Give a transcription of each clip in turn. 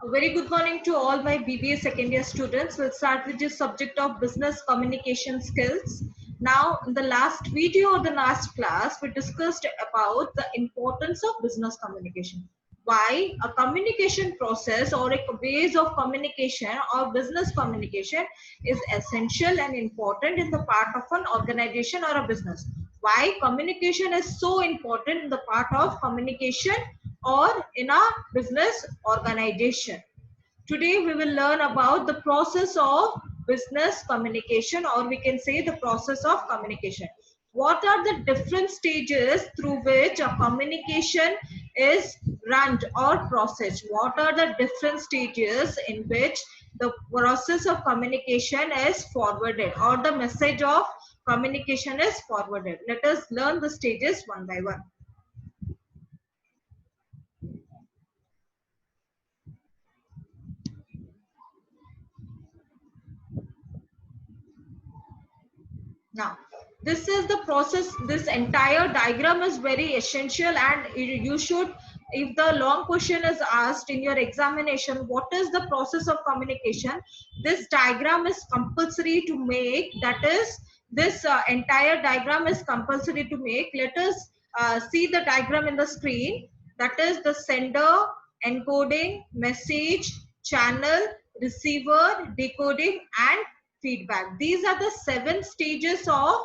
A very good morning to all my BBA second year students. We'll start with the subject of business communication skills. Now, in the last video or the last class, we discussed about the importance of business communication. Why a communication process or a ways of communication or business communication is essential and important in the part of an organization or a business. Why communication is so important in the part of communication or in a business organization. Today we will learn about the process of business communication, or we can say the process of communication. What are the different stages through which a communication is run or processed? What are the different stages in which the process of communication is forwarded or the message of communication is forwarded? Let us learn the stages one by one. Now, this is the process. This entire diagram is very essential, and you should, if the long question is asked in your examination, what is the process of communication? This diagram is compulsory to make. That is, this entire diagram is compulsory to make. Let us see the diagram in the screen. That is the sender, encoding, message, channel, receiver, decoding, and feedback. These are the 7 stages of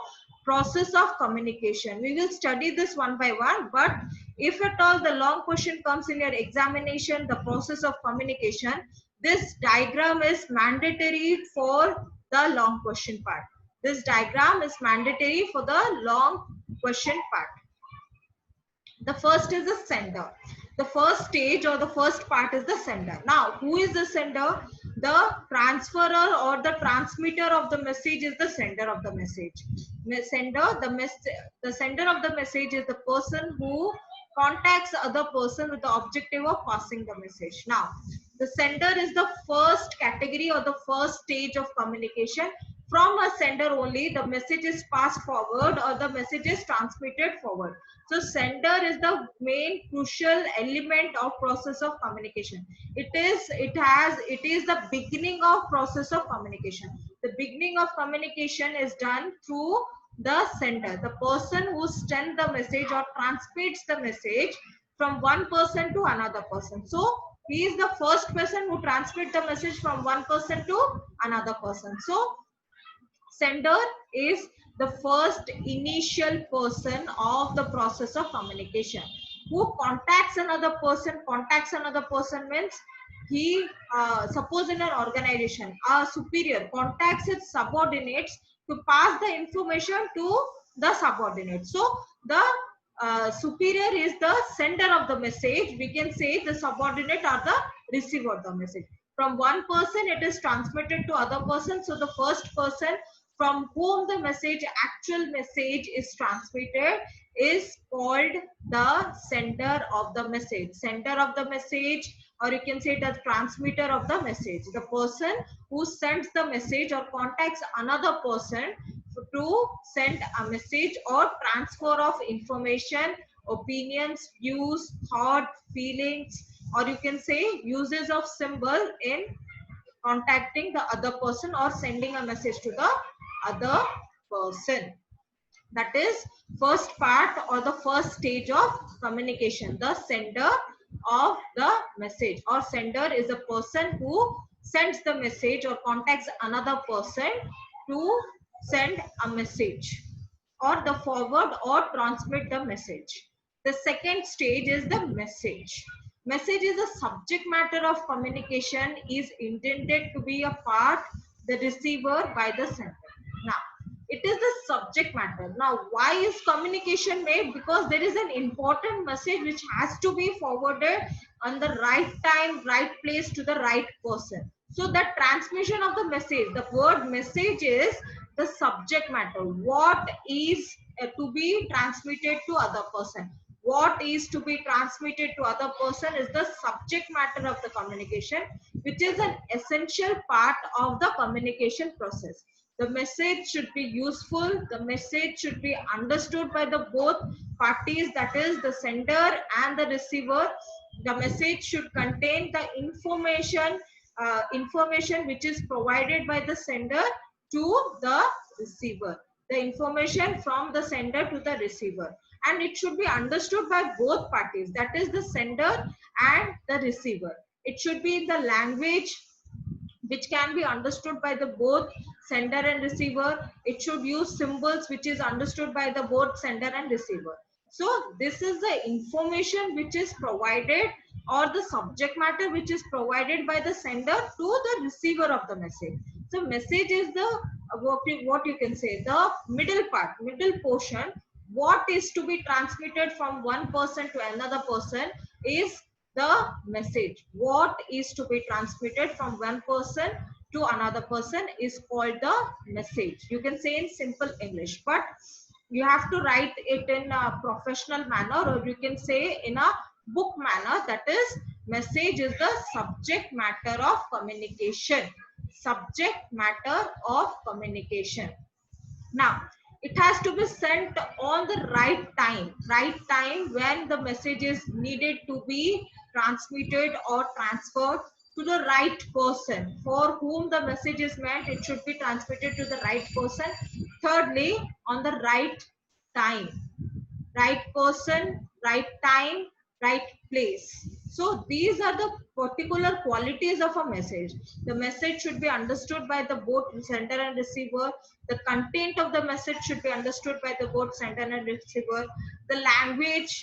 process of communication. We will study this one by one, but if at all the long question comes in your examination, the process of communication, this diagram is mandatory for the long question part. This diagram is mandatory for the long question part. The first is the sender. The first stage or the first part is the sender. Now, who is the sender? The transferer or the transmitter of the message is the sender of the message. The sender of the message is the person who contacts other person with the objective of passing the message. Now, the sender is the first category or the first stage of communication. From a sender only, the message is passed forward or the message is transmitted forward. So sender is the main crucial element of process of communication. It is the beginning of process of communication. The beginning of communication is done through the sender, the person who sends the message or transmits the message from one person to another person. So he is the first person who transmits the message from one person to another person. So sender is the first initial person of the process of communication. Who contacts another person? Contacts another person means he, suppose in an organization, a superior contacts its subordinates to pass the information to the subordinates. So the superior is the sender of the message. We can say the subordinate are the receiver of the message. From one person it is transmitted to other person. So the first person from whom the actual message is transmitted is called the sender of the message. Sender of the message, or you can say the transmitter of the message. The person who sends the message or contacts another person to send a message or transfer of information, opinions, views, thought, feelings, or you can say uses of symbol in contacting the other person or sending a message to the other person. That is first part or the first stage of communication. The sender of the message or sender is a person who sends the message or contacts another person to send a message or the forward or transmit the message. The second stage is the message. Message is a subject matter of communication, is intended to be a part the receiver by the sender. Now, it is the subject matter. Now, why is communication made? Because there is an important message which has to be forwarded on the right time, right place to the right person. So the transmission of the message, the word message is the subject matter. What is to be transmitted to other person? What is to be transmitted to other person is the subject matter of the communication, which is an essential part of the communication process. The message should be useful. The message should be understood by the both parties, that is the sender and the receiver. The message should contain the information which is provided by the sender to the receiver. The information from the sender to the receiver, and it should be understood by both parties, that is the sender and the receiver. It should be in the language which can be understood by the both sender and receiver. It should use symbols which is understood by the both sender and receiver. So this is the information which is provided, or the subject matter which is provided by the sender to the receiver of the message. So message is the what you can say, the middle part, middle portion. What is to be transmitted from one person to another person is the message. What is to be transmitted from one person to another person is called the message. You can say in simple English, but you have to write it in a professional manner, or you can say in a book manner. That is, message is the subject matter of communication. Subject matter of communication. Now, it has to be sent on the right time when the message is needed to be transmitted or transferred to the right person. For whom the message is meant, it should be transmitted to the right person. Thirdly, on the right time. Right person, right time, right place. So these are the particular qualities of a message. The message should be understood by the both sender and receiver. The content of the message should be understood by the both sender and receiver. The language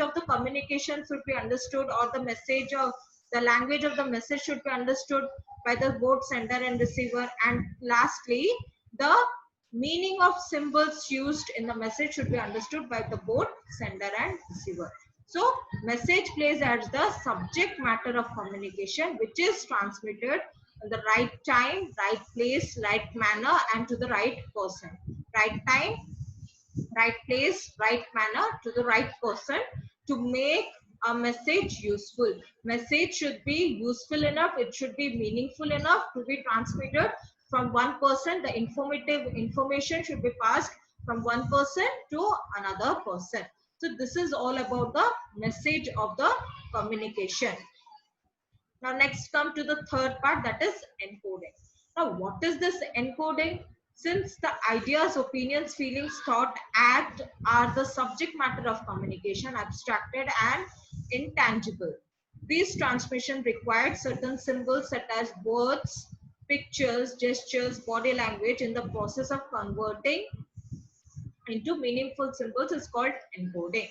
of the communication should be understood, or the language of the message should be understood by the both sender and receiver. And lastly, the meaning of symbols used in the message should be understood by the both sender and receiver. So message plays as the subject matter of communication, which is transmitted at the right time, right place, right manner, and to the right person. Right time, right place, right manner, to the right person, to make a message useful. Message should be useful enough, it should be meaningful enough to be transmitted from one person. The informative information should be passed from one person to another person. So this is all about the message of the communication. Now next come to the third part, that is encoding. Now what is this encoding? Since the ideas, opinions, feelings, thought, act are the subject matter of communication, abstracted and intangible. These transmission required certain symbols such as words, pictures, gestures, body language. In the process of converting into meaningful symbols is called encoding.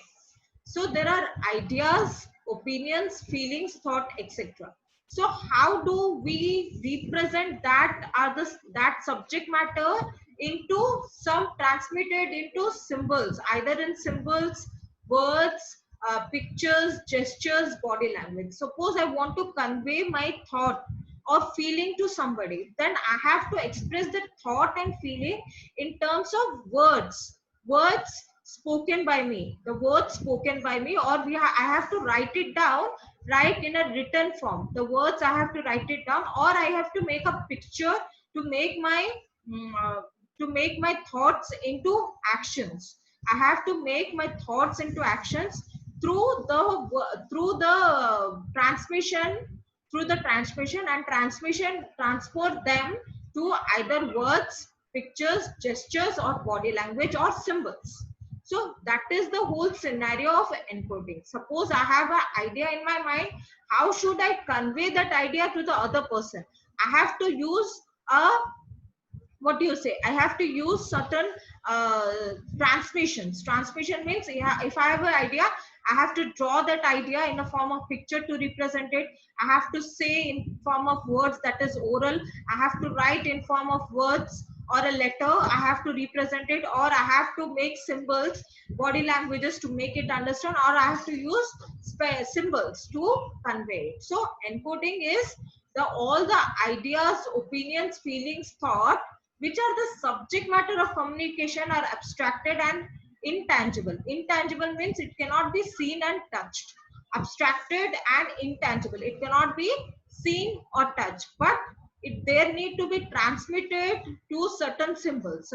So there are ideas, opinions, feelings, thought, etc. So how do we represent that subject matter into some transmitted into symbols, either in symbols, words, pictures, gestures, body language. Suppose I want to convey my thought or feeling to somebody, then I have to express that thought and feeling in terms of words spoken by me, the words spoken by me, or I have to write it down, write in a written form. The words I have to write it down, or I have to make a picture to make my mm, uh, to make my thoughts into actions. I have to make my thoughts into actions through the transmission, and transmission transport them to either words, pictures, gestures, or body language, or symbols. So that is the whole scenario of encoding. Suppose I have an idea in my mind. How should I convey that idea to the other person? I have to use a, what do you say, I have to use certain uh, transmission means, yeah, if I have an idea, I have to draw that idea in a form of picture to represent it. I have to say in form of words, that is oral. I have to write in form of words or a letter. I have to represent it, or I have to make symbols, body languages to make it understand, or I have to use symbols to convey it. So encoding is the all the ideas, opinions, feelings, thought which are the subject matter of communication are abstracted and intangible. Intangible means it cannot be seen and touched. Abstracted and intangible, it cannot be seen or touched, but there need to be transmitted to certain symbols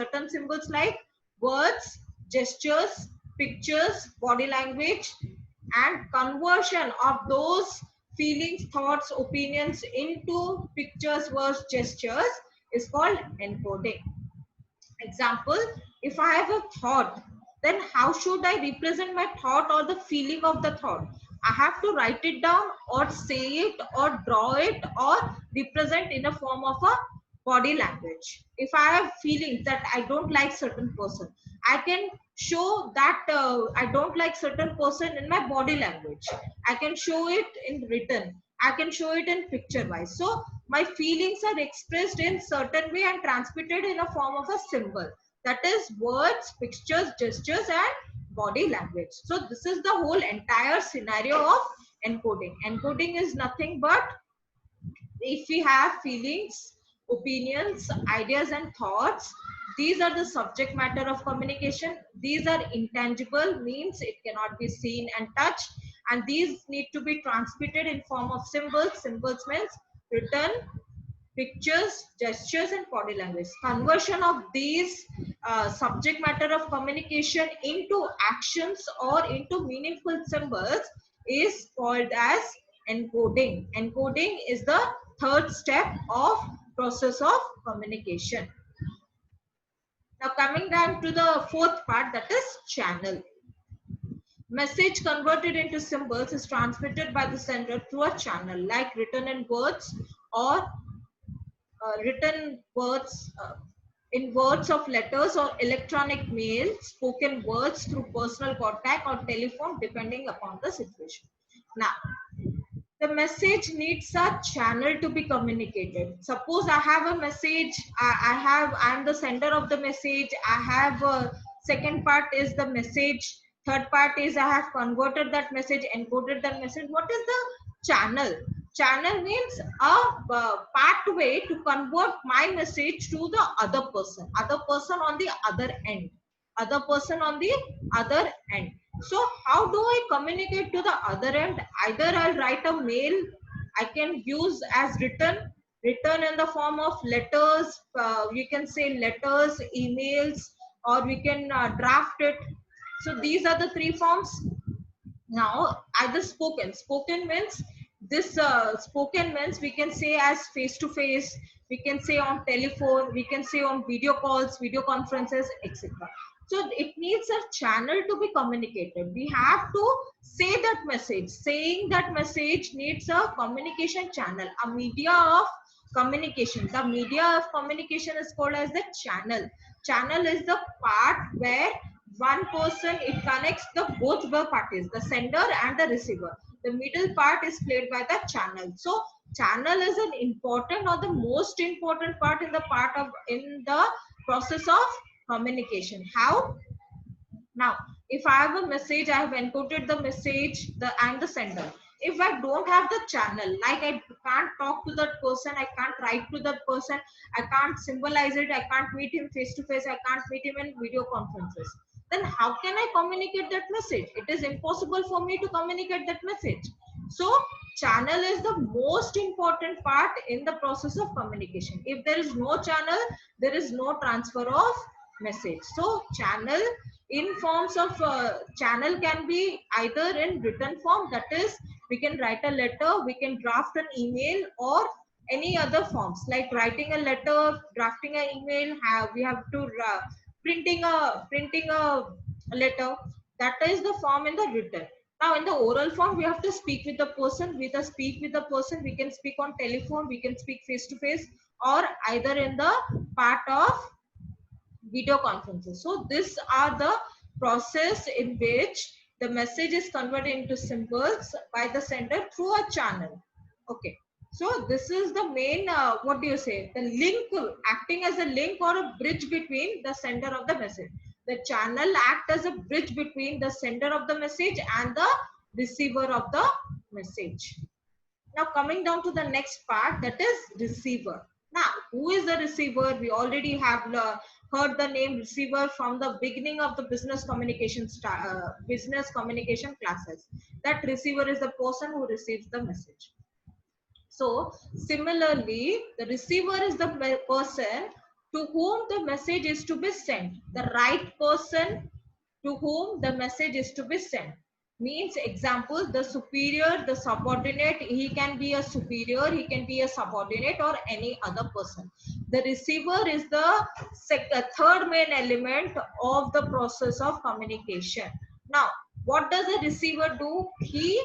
like words, gestures, pictures, body language, and conversion of those feelings, thoughts, opinions into pictures, words, gestures is called encoding. Example, if I have a thought, then how should I represent my thought or the feeling of the thought? I have to write it down or say it or draw it or represent in a form of a body language. If I have feelings that I don't like certain person, I can show that I don't like certain person in my body language. I can show it in written. I can show it in picture wise. So my feelings are expressed in certain way and transmitted in a form of a symbol, that is words, pictures, gestures and body language. So this is the whole entire scenario of encoding. Encoding is nothing but if we have feelings, opinions, ideas and thoughts, these are the subject matter of communication. These are intangible, means it cannot be seen and touched, and these need to be transmitted in form of symbols. Symbols means written, pictures, gestures and body language. Conversion of these subject matter of communication into actions or into meaningful symbols is called as encoding. Encoding is the third step of process of communication. Now coming down to the fourth part, that is channel. Message converted into symbols is transmitted by the sender through a channel like written in words or written words in words of letters or electronic mail, spoken words through personal contact or telephone depending upon the situation. Now, the message needs a channel to be communicated. Suppose I have a message, I am the sender of the message, I have a second part is the message, third part is I have converted that message, encoded that message. What is the channel? Channel means a pathway to convert my message to the other person on the other end, other person on the other end. So how do I communicate to the other end? Either I'll write a mail, I can use as written in the form of letters, you can say letters, emails, or we can draft it. So these are the three forms. Now either spoken means this spoken means we can say as face to face, we can say on telephone, we can say on video calls, video conferences, etc. So it needs a channel to be communicated. We have to say that message. Saying that message needs a communication channel, a media of communication. The media of communication is called as the channel. Channel is the part where one person, it connects the both the parties, the sender and the receiver. The middle part is played by the channel. So channel is an important or the most important part in the process of communication. How? Now, if I have a message, I have encoded the message, and the sender. If I don't have the channel, like I can't talk to that person, I can't write to that person, I can't symbolize it, I can't meet him face to face, I can't meet him in video conferences, then how can I communicate that message? It is impossible for me to communicate that message. So channel is the most important part in the process of communication. If there is no channel, there is no transfer of message. So channel in forms of channel can be either in written form, that is we can write a letter, we can draft an email, or any other forms like writing a letter, drafting an email, we have to printing a letter. That is the form in the written. Now in the oral form, we have to speak with the person. Speak with the person, we can speak on telephone, we can speak face to face, or either in the part of video conferences. So these are the process in which the message is converted into symbols by the sender through a channel. Okay. So this is the main, what do you say? The link, acting as a link or a bridge between the sender of the message. The channel act as a bridge between the sender of the message and the receiver of the message. Now coming down to the next part, that is receiver. Now, who is the receiver? We already have heard the name receiver from the beginning of the business communication classes. That receiver is the person who receives the message. So similarly, the receiver is the person to whom the message is to be sent, the right person to whom the message is to be sent. means example, the superior, the subordinate, he can be a superior, he can be a subordinate or any other person. The receiver is the third main element of the process of communication. Now, what does a receiver do? He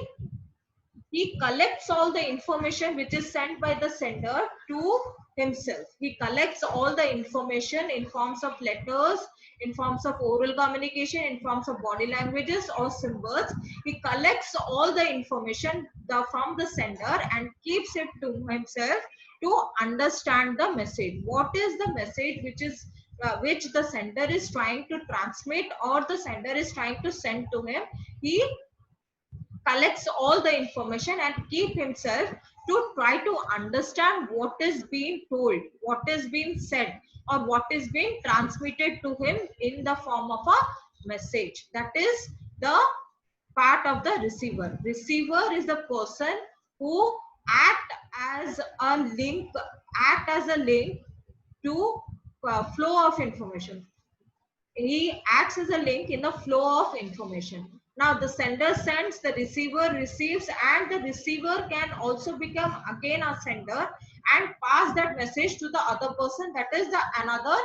collects all the information which is sent by the sender to himself. He collects all the information in forms of letters, in forms of oral communication, in forms of body languages or symbols. He collects all the information from the sender and keeps it to himself to understand the message. What is the message which the sender is trying to transmit or the sender is trying to send to him? He collects all the information and keep himself to try to understand what is being told, what is being said, or what is being transmitted to him in the form of a message. That is the part of the receiver. Receiver is the person who as a link, act as a link to flow of information. He acts as a link in the flow of information. Now the sender sends, the receiver receives, and the receiver can also become again a sender and pass that message to the other person, that is the another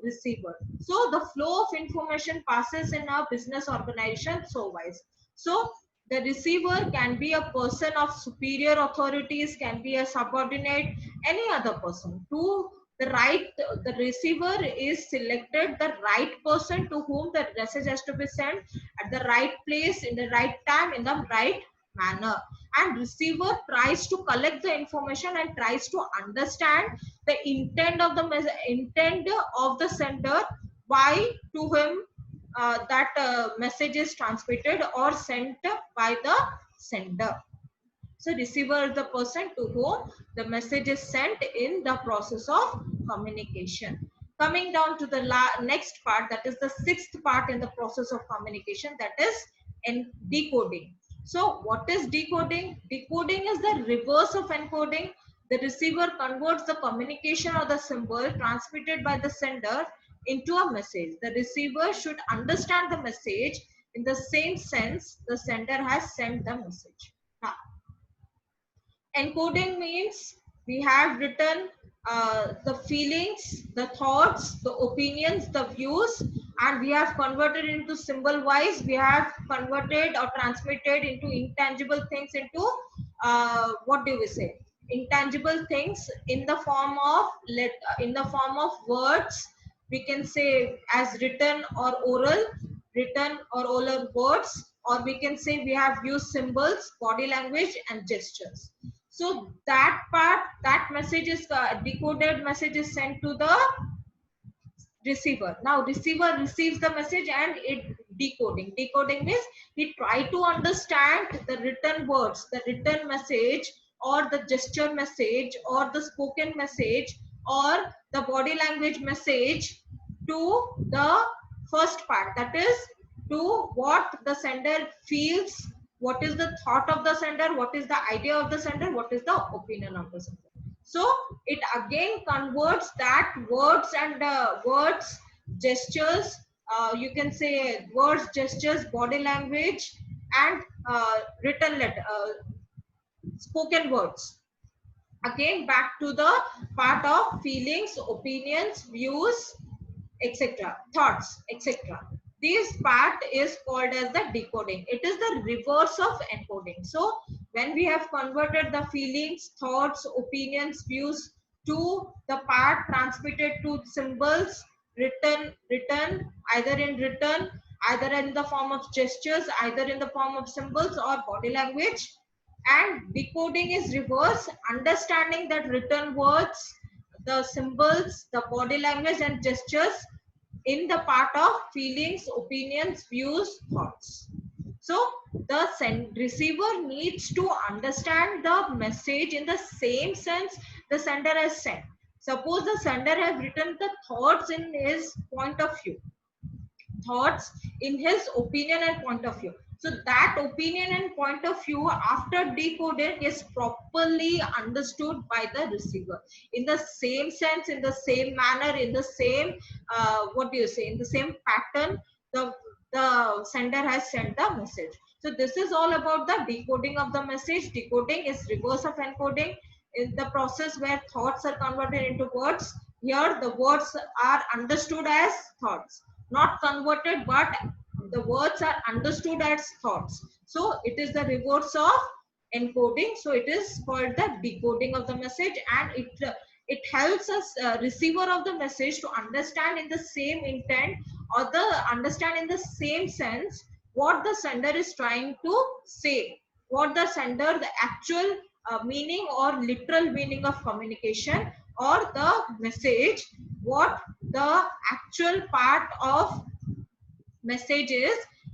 receiver. So the flow of information passes in a business organization so wise. So the receiver can be a person of superior authorities, can be a subordinate, any other person. The receiver is selected the right person to whom the message has to be sent at the right place, in the right time, in the right manner. And receiver tries to collect the information and tries to understand the intent of the sender, why to him that message is transmitted or sent by the sender. So receiver is the person to whom the message is sent in the process of communication. Coming down to the next part, that is the sixth part in the process of communication, that is decoding. So what is decoding? Decoding is the reverse of encoding. The receiver converts the communication or the symbol transmitted by the sender into a message. The receiver should understand the message in the same sense the sender has sent the message. Now, encoding means we have written the feelings, the thoughts, the opinions, the views, and we have converted into symbol wise. We have converted or transmitted into intangible things into what do we say? Intangible things in the form of words. We can say as written or oral words, or we can say we have used symbols, body language, and gestures. So that part, that message is decoded message is sent to the receiver. Now receiver receives the message and it decoding. Decoding means he try to understand the written words, the written message, or the gesture message, or the spoken message, or the body language message to the first part, that is to what the sender feels, what is the thought of the sender, what is the idea of the sender, what is the opinion of the sender. So it again converts that words, gestures, you can say words, gestures, body language, and written letter, spoken words. Again back to the part of feelings, opinions, views, etc., thoughts, etc. This part is called as the decoding. It is the reverse of encoding. So when we have converted the feelings, thoughts, opinions, views to the part transmitted to symbols, written, either in the form of gestures, either in the form of symbols or body language, and decoding is reverse, understanding that written words, the symbols, the body language, and gestures in the part of feelings, opinions, views, thoughts. So the receiver needs to understand the message in the same sense the sender has sent. Suppose the sender has written the thoughts in his point of view, thoughts in his opinion and point of view. So that opinion and point of view after decoding is properly understood by the receiver in the same sense, in the same manner, in the same in the same pattern the sender has sent the message. So this is all about the decoding of the message. Decoding is reverse of encoding, is the process where thoughts are converted into words. Here the words are understood as thoughts, not converted, but the words are understood as thoughts. So it is the reverse of encoding. So it is called the decoding of the message, and it helps us receiver of the message to understand in the same intent, or the understand in the same sense what the sender is trying to say, what the sender, the actual meaning or literal meaning of communication or the message, what the actual part of message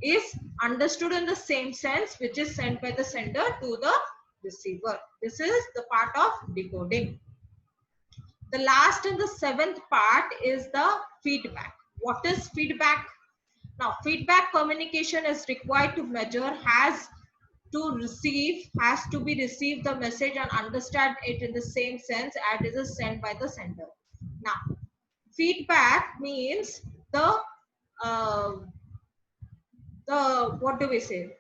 is understood in the same sense which is sent by the sender to the receiver. This is the part of decoding. The last and the seventh part is the feedback. What is feedback? Now, feedback communication is required to measure, has to be received the message and understand it in the same sense as it is sent by the sender. Now, feedback means uh, the what do we say?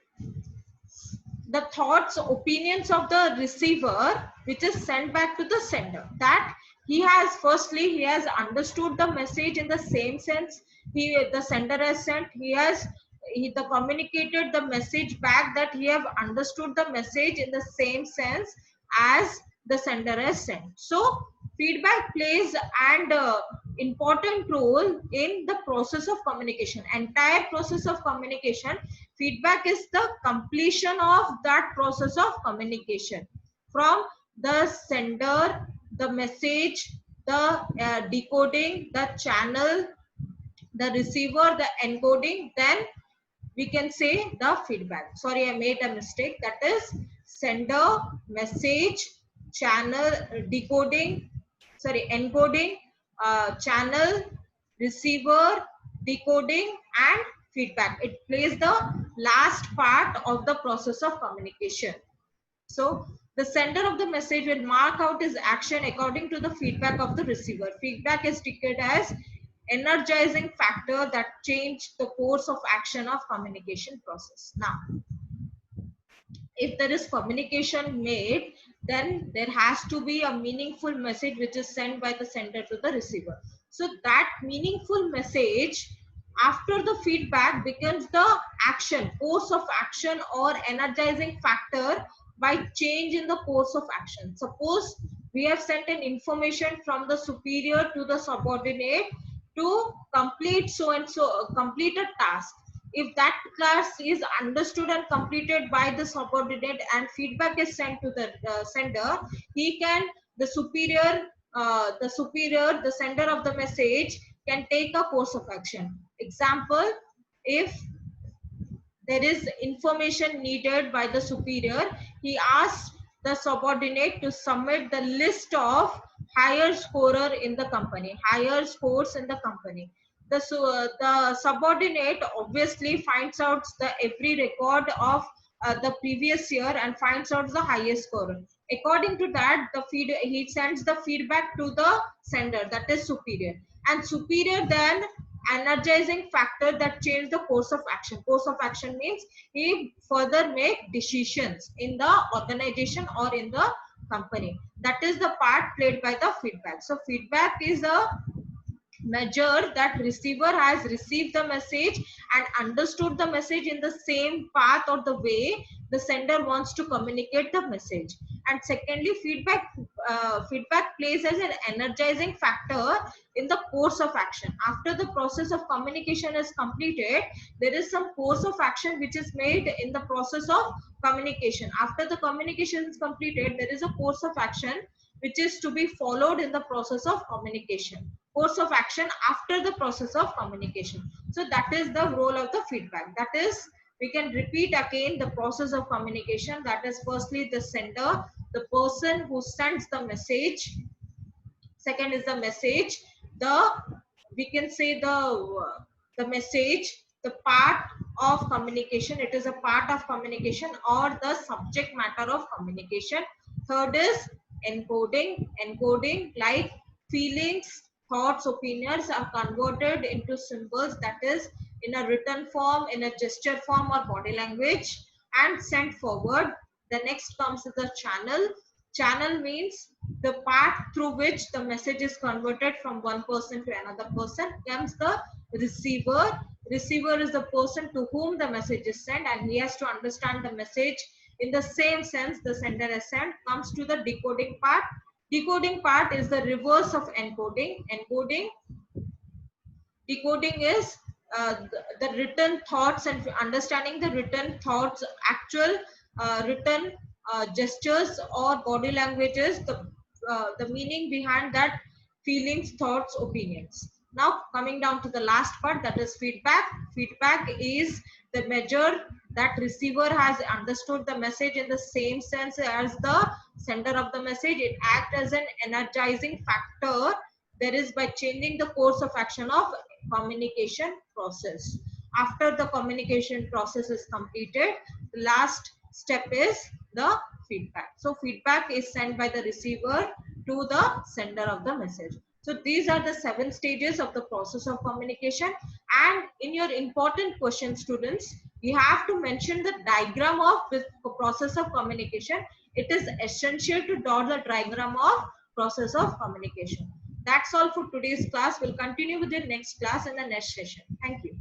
The thoughts, opinions of the receiver, which is sent back to the sender. That he has understood the message in the same sense the sender has sent. The communicated the message back that he have understood the message in the same sense as the sender has sent. So feedback plays an important role in the process of communication. Entire process of communication, feedback is the completion of that process of communication, from the sender, the message, the decoding, the channel, the receiver, the encoding, then we can say the feedback. Sorry, I made a mistake. That is sender, message, channel, decoding, sorry, encoding, channel, receiver, decoding, and feedback. It plays the last part of the process of communication. So the sender of the message will mark out his action according to the feedback of the receiver. Feedback is treated as energizing factor that change the course of action of communication process. Now, if there is communication made, then there has to be a meaningful message which is sent by the sender to the receiver. So that meaningful message after the feedback becomes the action, course of action, or energizing factor by change in the course of action. Suppose we have sent an information from the superior to the subordinate to complete so and so, complete a task. If that task is understood and completed by the subordinate and feedback is sent to the sender, he can, the sender of the message can take a course of action. Example, if there is information needed by the superior, he asks the subordinate to submit the list of higher scorer in the company, higher scores in the company. The subordinate obviously finds out the every record of the previous year and finds out the highest scorer. According to that, he sends the feedback to the sender, that is superior, and superior then energizing factor that change the course of action. Course of action means he further make decisions in the organization or in the company. That is the part played by the feedback. So feedback is a measure that receiver has received the message and understood the message in the same path or the way the sender wants to communicate the message. And secondly, feedback plays as an energizing factor in the course of action. After the process of communication is completed, there is some course of action which is made in the process of communication. After the communication is completed, there is a course of action which is to be followed in the process of communication. Course of action after the process of communication. So that is the role of the feedback. That is, we can repeat again the process of communication. That is, firstly the sender, the person who sends the message. Second is the message. We can say the message, the part of communication. It is a part of communication or the subject matter of communication. Third is encoding. Encoding, like feelings, thoughts, opinions are converted into symbols, that is in a written form, in a gesture form or body language. and sent forward. The next comes is the channel. Channel means the path through which the message is converted from one person to another person. Comes the receiver. Receiver is the person to whom the message is sent, and he has to understand the message in the same sense the sender has sent. Comes to the decoding part. Decoding part is the reverse of encoding. Decoding is the written thoughts and understanding the written thoughts, actual written gestures or body languages, the meaning behind that feelings, thoughts, opinions. Now coming down to the last part, that is feedback. Feedback is the measure that receiver has understood the message in the same sense as the sender of the message. It acts as an energizing factor, that is by changing the course of action of communication process. After the communication process is completed, the last step is the feedback. So feedback is sent by the receiver to the sender of the message. So these are the 7 stages of the process of communication. And in your important question, students, you have to mention the diagram of this process of communication. It is essential to draw the diagram of process of communication. That's all for today's class. We'll continue with the next class in the next session. Thank you.